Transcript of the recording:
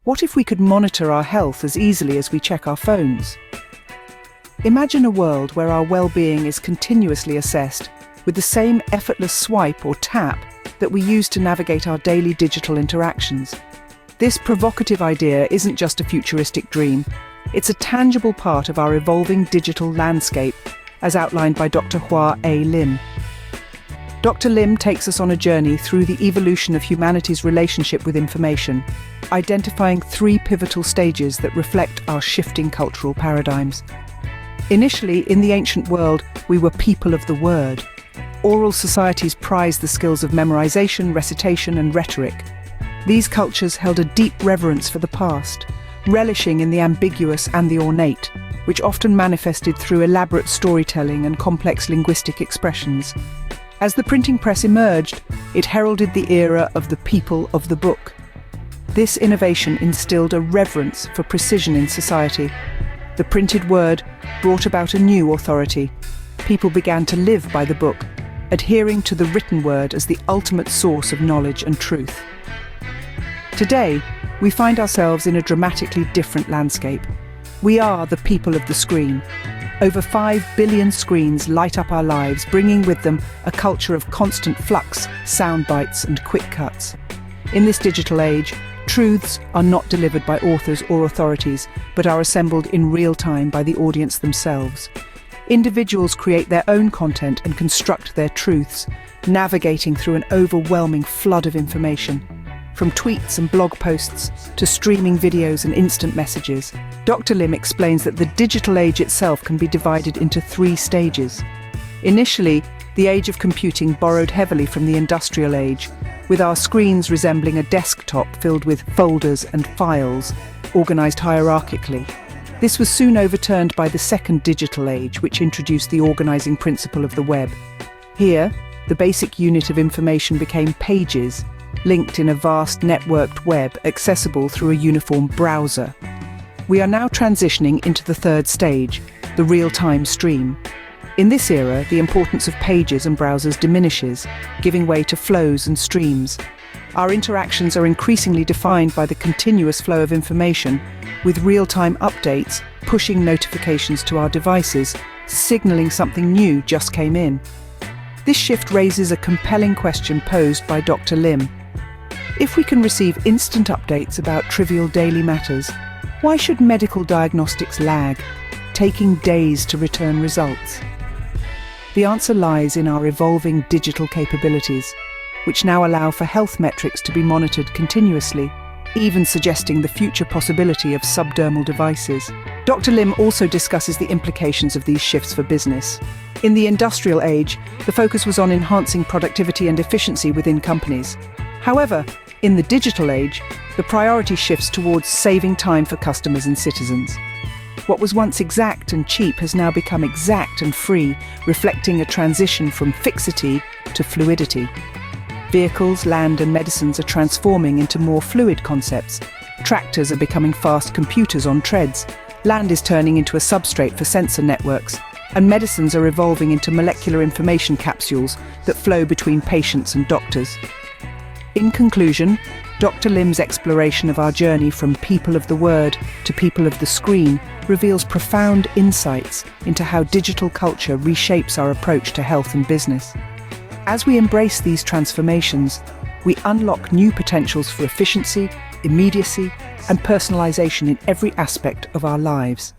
What if we could monitor our health as easily as we check our phones? Imagine a world where our well-being is continuously assessed with the same effortless swipe or tap that we use to navigate our daily digital interactions. This provocative idea isn't just a futuristic dream, it's a tangible part of our evolving digital landscape, as outlined by Dr. Hwa A. Lim. Dr. Lim takes us on a journey through the evolution of humanity's relationship with information, identifying 3 pivotal stages that reflect our shifting cultural paradigms. Initially, in the ancient world, we were people of the word. Oral societies prized the skills of memorization, recitation, and rhetoric. These cultures held a deep reverence for the past, relishing in the ambiguous and the ornate, which often manifested through elaborate storytelling and complex linguistic expressions. As the printing press emerged, it heralded the era of the people of the book. This innovation instilled a reverence for precision in society. The printed word brought about a new authority. People began to live by the book, adhering to the written word as the ultimate source of knowledge and truth. Today, we find ourselves in a dramatically different landscape. We are the people of the screen. Over 5 billion screens light up our lives, bringing with them a culture of constant flux, sound bites, and quick cuts. In this digital age, truths are not delivered by authors or authorities, but are assembled in real time by the audience themselves. Individuals create their own content and construct their truths, navigating through an overwhelming flood of information. From tweets and blog posts to streaming videos and instant messages, Dr. Lim explains that the digital age itself can be divided into 3 stages. Initially, the age of computing borrowed heavily from the industrial age, with our screens resembling a desktop filled with folders and files, organized hierarchically. This was soon overturned by the second digital age, which introduced the organizing principle of the web. Here, the basic unit of information became pages, linked in a vast networked web accessible through a uniform browser. We are now transitioning into the third stage, the real-time stream. In this era, the importance of pages and browsers diminishes, giving way to flows and streams. Our interactions are increasingly defined by the continuous flow of information, with real-time updates pushing notifications to our devices, signaling something new just came in. This shift raises a compelling question posed by Dr. Lim. If we can receive instant updates about trivial daily matters, why should medical diagnostics lag, taking days to return results? The answer lies in our evolving digital capabilities, which now allow for health metrics to be monitored continuously, even suggesting the future possibility of subdermal devices. Dr. Lim also discusses the implications of these shifts for business. In the industrial age, the focus was on enhancing productivity and efficiency within companies. However, in the digital age, the priority shifts towards saving time for customers and citizens. What was once exact and cheap has now become exact and free, reflecting a transition from fixity to fluidity. Vehicles, land, and medicines are transforming into more fluid concepts. Tractors are becoming fast computers on treads. Land is turning into a substrate for sensor networks, and medicines are evolving into molecular information capsules that flow between patients and doctors. In conclusion, Dr. Lim's exploration of our journey from people of the word to people of the screen reveals profound insights into how digital culture reshapes our approach to health and business. As we embrace these transformations, we unlock new potentials for efficiency, immediacy, and personalization in every aspect of our lives.